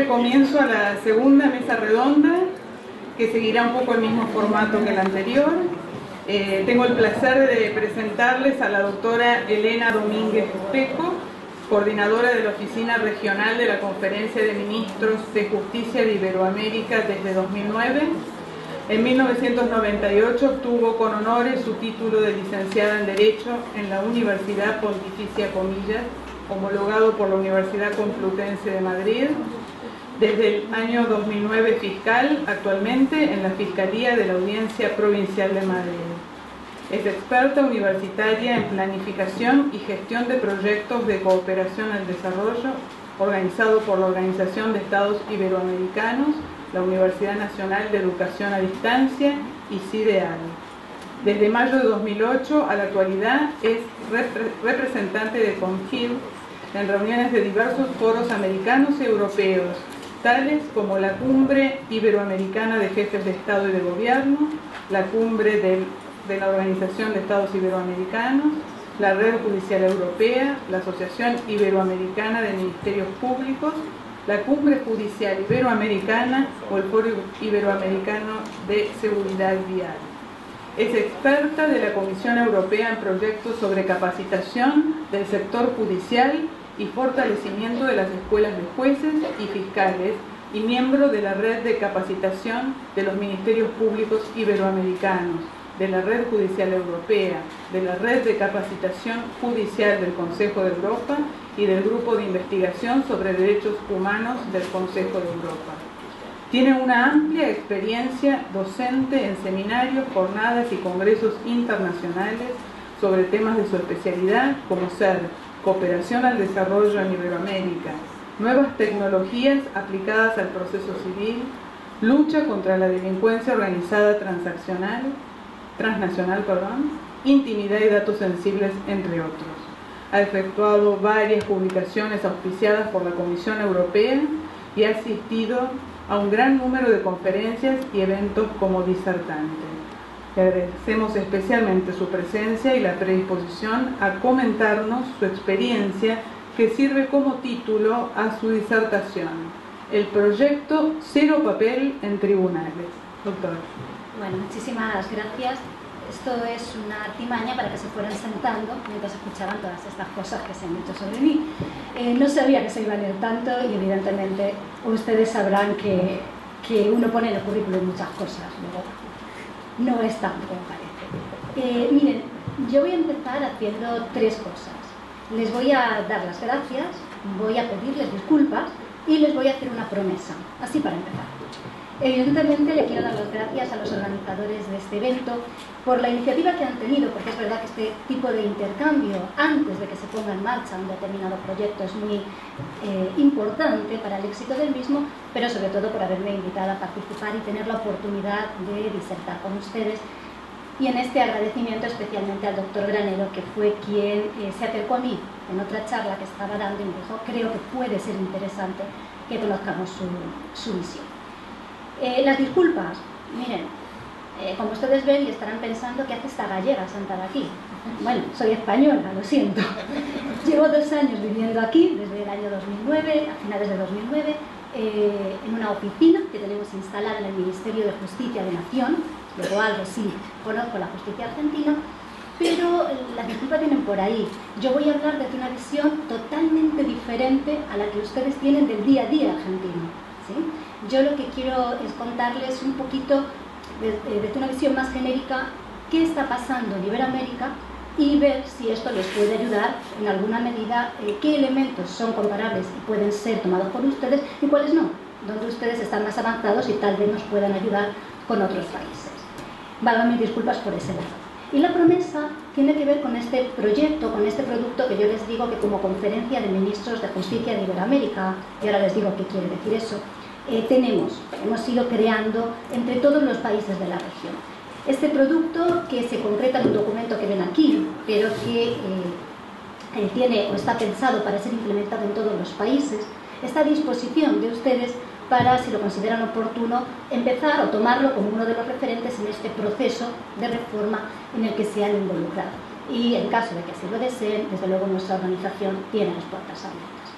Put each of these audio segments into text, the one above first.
Comienzo a la segunda mesa redonda, que seguirá un poco el mismo formato que la anterior. Tengo el placer de presentarles a la doctora Elena Domínguez Peco, coordinadora de la Oficina Regional de la Conferencia de Ministros de Justicia de Iberoamérica desde 2009. En 1998 obtuvo con honores su título de licenciada en Derecho en la Universidad Pontificia Comillas, homologado por la Universidad Complutense de Madrid. Desde el año 2009 fiscal, actualmente en la Fiscalía de la Audiencia Provincial de Madrid. Es experta universitaria en planificación y gestión de proyectos de cooperación al desarrollo, organizado por la Organización de Estados Iberoamericanos, la Universidad Nacional de Educación a Distancia y CIDEAL. Desde mayo de 2008 a la actualidad es representante de CONFIL en reuniones de diversos foros americanos y europeos, tales como la Cumbre Iberoamericana de Jefes de Estado y de Gobierno, la Cumbre de la Organización de Estados Iberoamericanos, la Red Judicial Europea, la Asociación Iberoamericana de Ministerios Públicos, la Cumbre Judicial Iberoamericana o el Foro Iberoamericano de Seguridad Vial. Es experta de la Comisión Europea en proyectos sobre capacitación del sector judicial y fortalecimiento de las escuelas de jueces y fiscales y miembro de la Red de Capacitación de los Ministerios Públicos Iberoamericanos, de la Red Judicial Europea, de la Red de Capacitación Judicial del Consejo de Europa y del Grupo de Investigación sobre Derechos Humanos del Consejo de Europa. Tiene una amplia experiencia docente en seminarios, jornadas y congresos internacionales sobre temas de su especialidad, como ser cooperación al desarrollo en Iberoamérica, nuevas tecnologías aplicadas al proceso civil, lucha contra la delincuencia organizada transnacional, intimidad y datos sensibles, entre otros. Ha efectuado varias publicaciones auspiciadas por la Comisión Europea y ha asistido a un gran número de conferencias y eventos como disertante. Le agradecemos especialmente su presencia y la predisposición a comentarnos su experiencia, que sirve como título a su disertación: el proyecto Cero Papel en Tribunales. Doctor. Bueno, muchísimas gracias. Esto es una artimaña para que se fueran sentando mientras escuchaban todas estas cosas que se han dicho sobre mí. No sabía que se iba a leer tanto y evidentemente ustedes sabrán que uno pone en el currículum muchas cosas, luego no es tanto como parece. Miren, yo voy a empezar haciendo tres cosas. Les voy a dar las gracias, voy a pedirles disculpas y les voy a hacer una promesa, así para empezar. Evidentemente le quiero dar las gracias a los organizadores de este evento por la iniciativa que han tenido, porque es verdad que este tipo de intercambio antes de que se ponga en marcha un determinado proyecto es muy importante para el éxito del mismo, pero sobre todo por haberme invitado a participar y tener la oportunidad de disertar con ustedes. Y en este agradecimiento especialmente al doctor Granero, que fue quien se acercó a mí en otra charla que estaba dando y me dijo: creo que puede ser interesante que conozcamos su visión. Las disculpas, miren, como ustedes ven y estarán pensando, ¿qué hace esta gallega sentada aquí? Bueno, soy española, lo siento. Llevo 2 años viviendo aquí, desde el año 2009, a finales de 2009, en una oficina que tenemos instalada en el Ministerio de Justicia de Nación, luego algo sí conozco la justicia argentina, pero las disculpas vienen por ahí. Yo voy a hablar desde una visión totalmente diferente a la que ustedes tienen del día a día argentino, ¿sí? Yo lo que quiero es contarles un poquito, desde una visión más genérica, qué está pasando en Iberoamérica y ver si esto les puede ayudar en alguna medida, qué elementos son comparables y pueden ser tomados por ustedes y cuáles no, donde ustedes están más avanzados y tal vez nos puedan ayudar con otros países. Valgan mis disculpas por ese lado. Y la promesa tiene que ver con este proyecto, con este producto que yo les digo que como Conferencia de Ministros de Justicia de Iberoamérica, y ahora les digo qué quiere decir eso, hemos ido creando entre todos los países de la región. Este producto, que se concreta en un documento que ven aquí, pero que tiene o está pensado para ser implementado en todos los países, está a disposición de ustedes para, si lo consideran oportuno, empezar o tomarlo como uno de los referentes en este proceso de reforma en el que se han involucrado. Y en caso de que así lo deseen, desde luego nuestra organización tiene las puertas abiertas.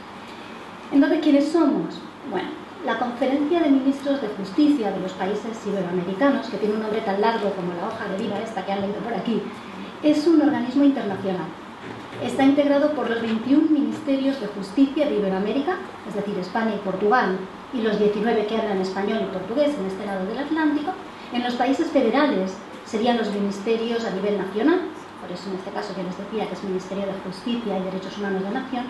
Entonces, ¿quiénes somos? Bueno, Conferencia de Ministros de Justicia de los países iberoamericanos, que tiene un nombre tan largo como la hoja de vida esta que han leído por aquí, es un organismo internacional. Está integrado por los 21 ministerios de justicia de Iberoamérica, es decir, España y Portugal, y los 19 que hablan español y portugués en este lado del Atlántico. En los países federales serían los ministerios a nivel nacional, por eso en este caso que les decía que es Ministerio de Justicia y Derechos Humanos de Nación,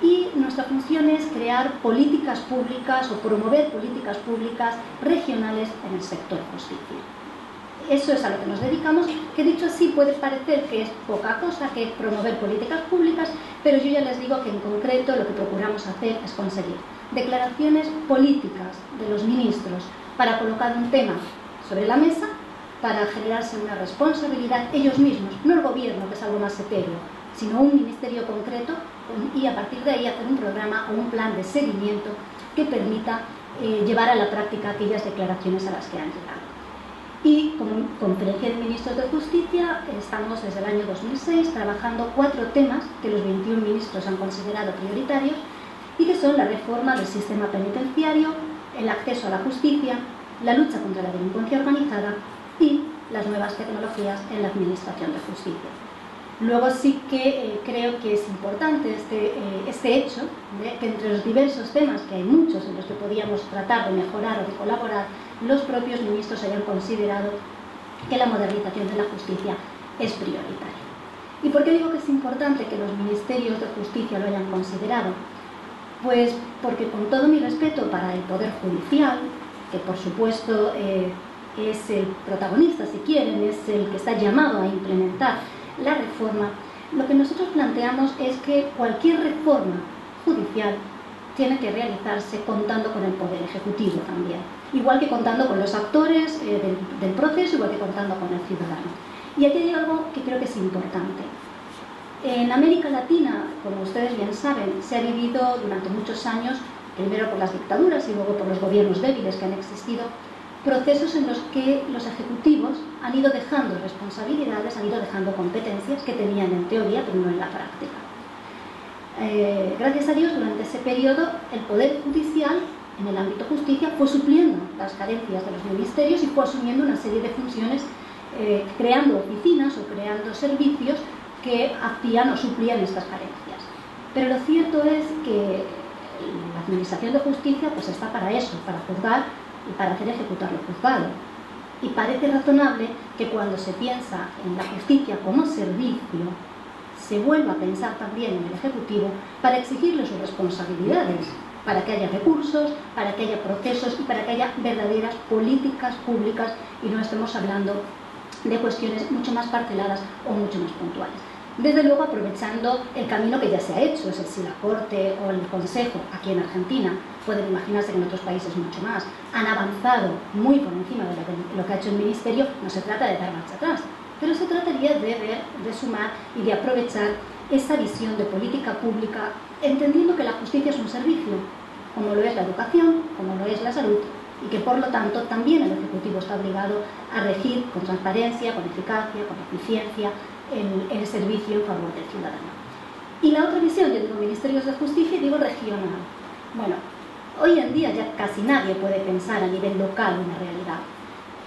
y nuestra función es crear políticas públicas o promover políticas públicas regionales en el sector justicia. Eso es a lo que nos dedicamos, que dicho así puede parecer que es poca cosa, que es promover políticas públicas, pero yo ya les digo que en concreto lo que procuramos hacer es conseguir declaraciones políticas de los ministros para colocar un tema sobre la mesa, para generarse una responsabilidad ellos mismos, no el gobierno, que es algo más etéreo, sino un ministerio concreto, y a partir de ahí hacer un programa o un plan de seguimiento que permita llevar a la práctica aquellas declaraciones a las que han llegado. Y como Conferencia de Ministros de Justicia estamos desde el año 2006 trabajando 4 temas que los 21 ministros han considerado prioritarios y que son la reforma del sistema penitenciario, el acceso a la justicia, la lucha contra la delincuencia organizada y las nuevas tecnologías en la administración de justicia. Luego sí que creo que es importante este hecho de que entre los diversos temas, que hay muchos en los que podíamos tratar de mejorar o de colaborar, los propios ministros hayan considerado que la modernización de la justicia es prioritaria. ¿Y por qué digo que es importante que los ministerios de justicia lo hayan considerado? Pues porque, con todo mi respeto para el Poder Judicial, que por supuesto es el protagonista, si quieren, es el que está llamado a implementar la reforma, lo que nosotros planteamos es que cualquier reforma judicial tiene que realizarse contando con el Poder Ejecutivo también, igual que contando con los actores del proceso, igual que contando con el ciudadano. Y aquí hay algo que creo que es importante. En América Latina, como ustedes bien saben, se ha vivido durante muchos años, primero por las dictaduras y luego por los gobiernos débiles que han existido, procesos en los que los ejecutivos han ido dejando responsabilidades, han ido dejando competencias que tenían en teoría, pero no en la práctica. Gracias a Dios, durante ese periodo, el Poder Judicial, en el ámbito justicia, fue supliendo las carencias de los ministerios y fue asumiendo una serie de funciones, creando oficinas o creando servicios que hacían o suplían estas carencias. Pero lo cierto es que la Administración de Justicia pues está para eso, para juzgar y para hacer ejecutar lo juzgado. Y parece razonable que cuando se piensa en la justicia como servicio, se vuelva a pensar también en el Ejecutivo para exigirle sus responsabilidades, para que haya recursos, para que haya procesos y para que haya verdaderas políticas públicas y no estemos hablando de cuestiones mucho más parceladas o mucho más puntuales. Desde luego aprovechando el camino que ya se ha hecho, es decir, si la Corte o el Consejo, aquí en Argentina, pueden imaginarse que en otros países mucho más, han avanzado muy por encima de lo que ha hecho el Ministerio, no se trata de dar marcha atrás, pero se trataría de sumar y de aprovechar esa visión de política pública, entendiendo que la justicia es un servicio, como lo es la educación, como lo es la salud, y que por lo tanto también el Ejecutivo está obligado a regir con transparencia, con eficacia, con eficiencia el servicio en favor del ciudadano. Y la otra visión, yo digo ministerios de justicia y digo regional. Bueno, hoy en día ya casi nadie puede pensar a nivel local una realidad.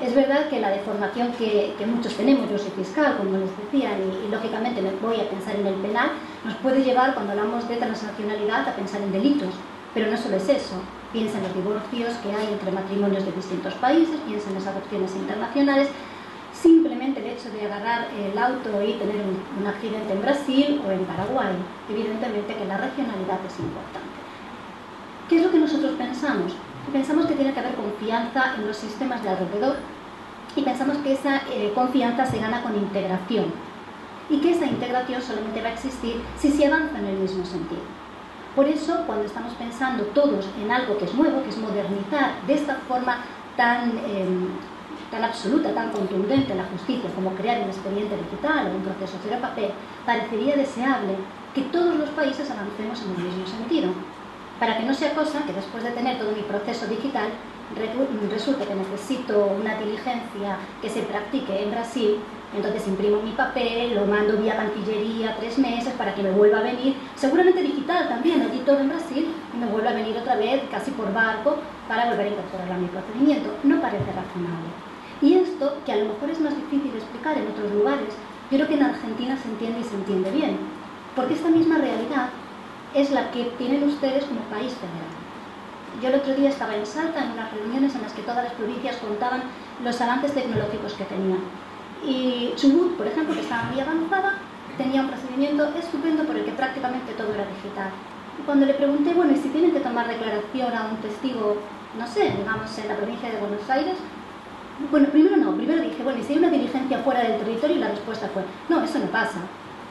Es verdad que la deformación que muchos tenemos, yo soy fiscal, como les decía, y lógicamente voy a pensar en el penal, nos puede llevar, cuando hablamos de transnacionalidad, a pensar en delitos. Pero no solo es eso. Piensa en los divorcios que hay entre matrimonios de distintos países, piensa en las adopciones internacionales. Simplemente el hecho de agarrar el auto y tener un accidente en Brasil o en Paraguay, evidentemente que la regionalidad es importante. ¿Qué es lo que nosotros pensamos? Pensamos que tiene que haber confianza en los sistemas de alrededor y pensamos que esa confianza se gana con integración y que esa integración solamente va a existir si se avanza en el mismo sentido. Por eso, cuando estamos pensando todos en algo que es nuevo, que es modernizar de esta forma tan absoluta, tan contundente la justicia, como crear un expediente digital o un proceso cero papel, parecería deseable que todos los países avancemos en el mismo sentido, para que no sea cosa que después de tener todo mi proceso digital resulta que necesito una diligencia que se practique en Brasil, entonces imprimo mi papel, lo mando vía Cancillería 3 meses para que me vuelva a venir, seguramente digital también, allí todo en Brasil, y me vuelva a venir otra vez, casi por barco, para volver a incorporarlo a mi procedimiento. No parece razonable. Y esto, que a lo mejor es más difícil de explicar en otros lugares, yo creo que en Argentina se entiende y se entiende bien, porque esta misma realidad es la que tienen ustedes como país federal. Yo el otro día estaba en Salta en unas reuniones en las que todas las provincias contaban los avances tecnológicos que tenían. Y Chubut, por ejemplo, que estaba muy avanzada, tenía un procedimiento estupendo por el que prácticamente todo era digital. Y cuando le pregunté, bueno, ¿y si tienen que tomar declaración a un testigo, no sé, digamos en la provincia de Buenos Aires? Bueno, primero dije, bueno, ¿y si hay una diligencia fuera del territorio? Y la respuesta fue, no, eso no pasa.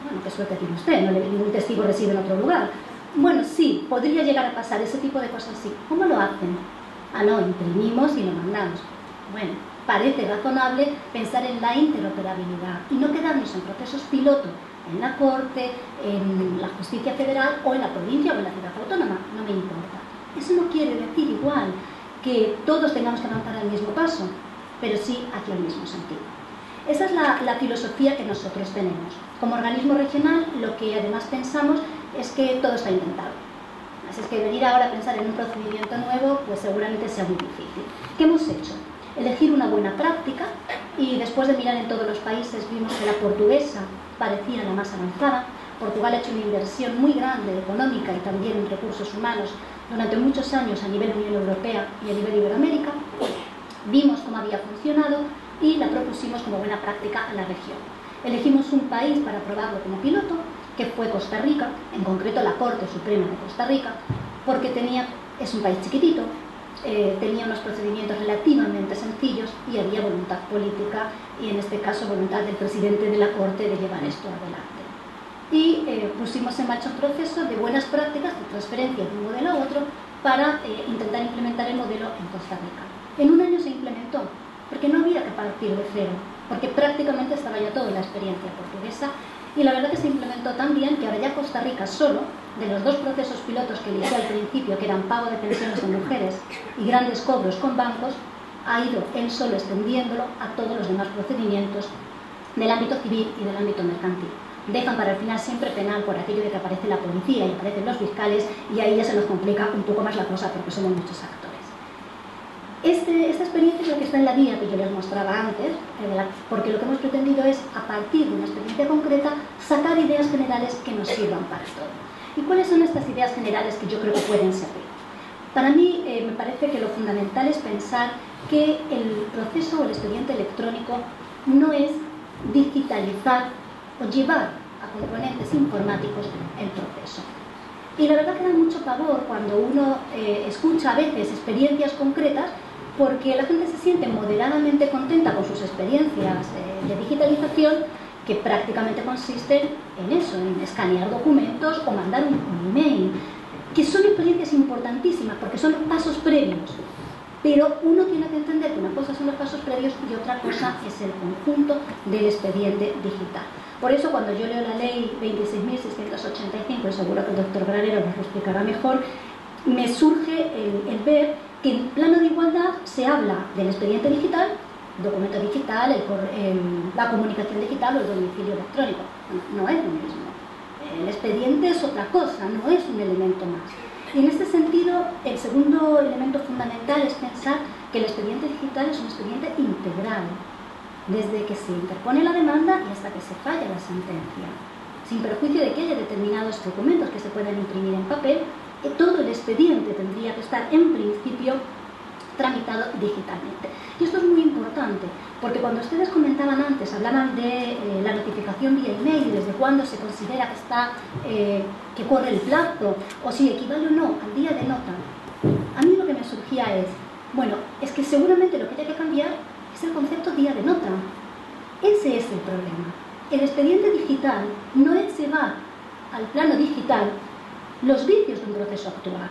Bueno, qué suerte tiene usted, no ningún testigo reside en otro lugar. Bueno, sí, podría llegar a pasar ese tipo de cosas, sí. ¿Cómo lo hacen? Ah, no, imprimimos y lo mandamos. Bueno, parece razonable pensar en la interoperabilidad y no quedarnos en procesos piloto en la Corte, en la Justicia Federal o en la provincia o en la ciudad autónoma, no me importa. Eso no quiere decir igual que todos tengamos que avanzar al mismo paso, pero sí hacia el mismo sentido. Esa es la filosofía que nosotros tenemos. Como organismo regional, lo que además pensamos es que todo está inventado. Así es que venir ahora a pensar en un procedimiento nuevo, pues seguramente sea muy difícil. ¿Qué hemos hecho? Elegir una buena práctica, y después de mirar en todos los países vimos que la portuguesa parecía la más avanzada. Portugal ha hecho una inversión muy grande económica y también en recursos humanos durante muchos años a nivel Unión Europea y a nivel Iberoamérica. Vimos cómo había funcionado y la propusimos como buena práctica a la región. Elegimos un país para probarlo como piloto, que fue Costa Rica, en concreto la Corte Suprema de Costa Rica, porque es un país chiquitito, tenía unos procedimientos relativamente sencillos y había voluntad política, y en este caso voluntad del presidente de la Corte de llevar esto adelante. Y pusimos en marcha un proceso de buenas prácticas, de transferencia de un modelo a otro, para intentar implementar el modelo en Costa Rica. En un año se implementó, porque no había que partir de cero, porque prácticamente estaba ya toda la experiencia portuguesa, y la verdad que se implementó tan bien que ahora ya Costa Rica solo, de los 2 procesos pilotos que eligió al principio, que eran pago de pensiones de mujeres y grandes cobros con bancos, ha ido él solo extendiéndolo a todos los demás procedimientos del ámbito civil y del ámbito mercantil. Dejan para el final siempre penal por aquello de que aparece la policía y aparecen los fiscales, y ahí ya se nos complica un poco más la cosa porque somos muchos actores. Esta experiencia es la que está en la guía que yo les mostraba antes, porque lo que hemos pretendido es, a partir de una experiencia concreta, sacar ideas generales que nos sirvan para todo. ¿Y cuáles son estas ideas generales que yo creo que pueden servir? Para mí me parece que lo fundamental es pensar que el proceso o el expediente electrónico no es digitalizar o llevar a componentes informáticos el proceso. Y la verdad que da mucho pavor cuando uno escucha a veces experiencias concretas, porque la gente se siente moderadamente contenta con sus experiencias de digitalización, que prácticamente consisten en eso, en escanear documentos o mandar un email, que son experiencias importantísimas porque son pasos previos. Pero uno tiene que entender que una cosa son los pasos previos y otra cosa es el conjunto del expediente digital. Por eso cuando yo leo la ley 26.685, y seguro que el doctor Granero nos lo explicará mejor, me surge el ver que en plano de igualdad se habla del expediente digital, documento digital, la comunicación digital o el domicilio electrónico. No es lo mismo. El expediente es otra cosa, no es un elemento más. Y en este sentido, el segundo elemento fundamental es pensar que el expediente digital es un expediente integral, desde que se interpone la demanda y hasta que se falla la sentencia, sin perjuicio de que haya determinados documentos que se puedan imprimir en papel. Todo el expediente tendría que estar en principio tramitado digitalmente. Y esto es muy importante, porque cuando ustedes comentaban antes, hablaban de la notificación vía email, desde cuándo se considera que corre el plazo, o si equivale o no al día de nota. A mí lo que me surgía es, bueno, es que seguramente lo que hay que cambiar es el concepto día de nota. Ese es el problema. El expediente digital no es llevar al plano digital los vicios de un proceso actual,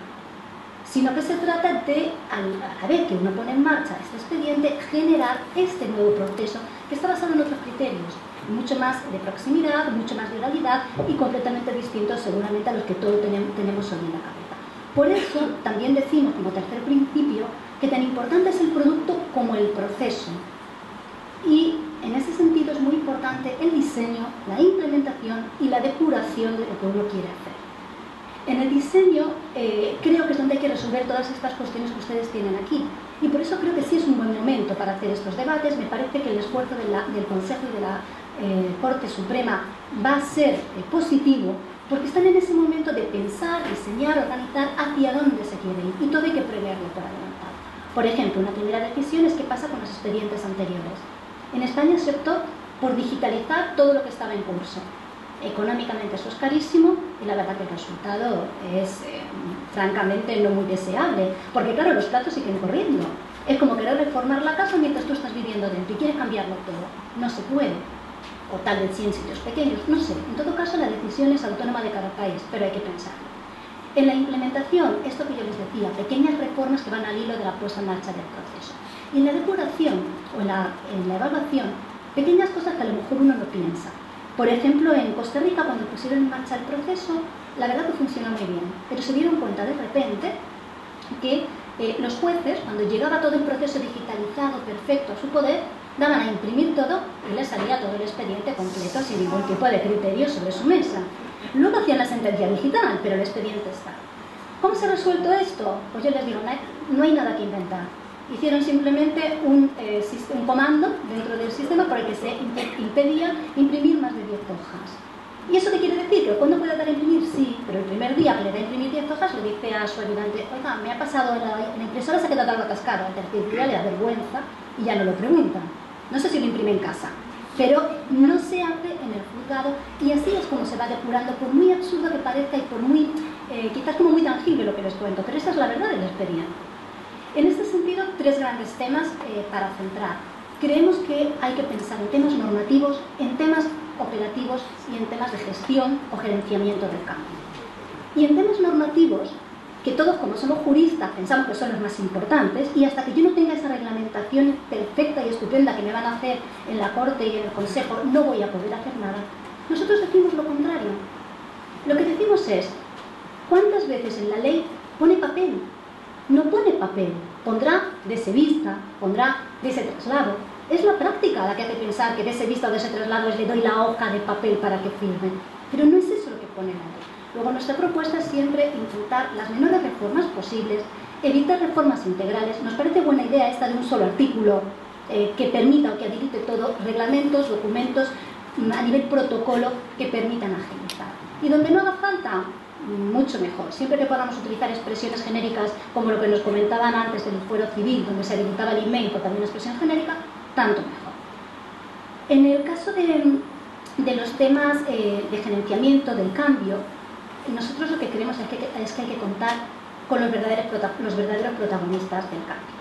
sino que se trata de, a la vez que uno pone en marcha este expediente, generar este nuevo proceso que está basado en otros criterios, mucho más de proximidad, mucho más de oralidad y completamente distintos seguramente a los que todos tenemos hoy en la cabeza. Por eso también decimos, como tercer principio, que tan importante es el producto como el proceso. Y en ese sentido es muy importante el diseño, la implementación y la depuración de lo que uno quiere hacer. En el diseño creo que es donde hay que resolver todas estas cuestiones que ustedes tienen aquí. Y por eso creo que sí es un buen momento para hacer estos debates. Me parece que el esfuerzo del Consejo y de la Corte Suprema va a ser positivo, porque están en ese momento de pensar, diseñar, organizar hacia dónde se quiere ir. Y todo hay que preverlo por adelantado. Por ejemplo, una primera decisión es qué pasa con los expedientes anteriores. En España se optó por digitalizar todo lo que estaba en curso. Económicamente eso es carísimo y la verdad que el resultado es francamente no muy deseable, porque claro, los plazos siguen corriendo. Es como querer reformar la casa mientras tú estás viviendo dentro y quieres cambiarlo todo. No se puede. O tal vez sí en sitios pequeños, no sé. En todo caso la decisión es autónoma de cada país, pero hay que pensarlo. En la implementación, esto que yo les decía, pequeñas reformas que van al hilo de la puesta en marcha del proceso. Y en la depuración o en la evaluación, pequeñas cosas que a lo mejor uno no piensa. Por ejemplo, en Costa Rica, cuando pusieron en marcha el proceso, la verdad que funcionó muy bien, pero se dieron cuenta de repente que los jueces, cuando llegaba todo el proceso digitalizado, perfecto, a su poder, daban a imprimir todo y les salía todo el expediente completo sin ningún tipo de criterio sobre su mesa. Luego hacían la sentencia digital, pero el expediente está. ¿Cómo se ha resuelto esto? Pues yo les digo, no hay nada que inventar. Hicieron simplemente un comando dentro del sistema por el que se impedía imprimir más de 10 hojas. ¿Y eso qué quiere decir? ¿Que cuándo puede dar a imprimir? Sí, pero el primer día que le da a imprimir 10 hojas le dice a su ayudante, oiga, me ha pasado, la impresora se ha quedado algo atascada. Al tercer día le da vergüenza y ya no lo preguntan. No sé si lo imprime en casa, pero no se hace en el juzgado y así es como se va depurando, por muy absurdo que parezca y por muy, quizás como muy tangible lo que les cuento, pero esa es la verdad de la experiencia. En este sentido, tres grandes temas para centrar. Creemos que hay que pensar en temas normativos, en temas operativos y en temas de gestión o gerenciamiento del cambio. Y en temas normativos, que todos como somos juristas pensamos que son los más importantes y hasta que yo no tenga esa reglamentación perfecta y estupenda que me van a hacer en la Corte y en el Consejo, no voy a poder hacer nada. Nosotros decimos lo contrario. Lo que decimos es, ¿cuántas veces en la ley pone papel? No pone papel, pondrá de ese vista, pondrá de ese traslado. Es la práctica la que hace pensar que de ese vista o de ese traslado le doy la hoja de papel para que firme. Pero no es eso lo que pone la ley. Luego nuestra propuesta es siempre intentar las menores reformas posibles, evitar reformas integrales. Nos parece buena idea esta de un solo artículo que permita o que habilite todo, reglamentos, documentos, a nivel protocolo que permitan agilizar. Y donde no haga falta, mucho mejor. Siempre que podamos utilizar expresiones genéricas como lo que nos comentaban antes del fuero civil, donde se habilitaba el email por también una expresión genérica, tanto mejor. En el caso de los temas de gerenciamiento del cambio, nosotros lo que creemos es que hay que contar con los verdaderos protagonistas del cambio.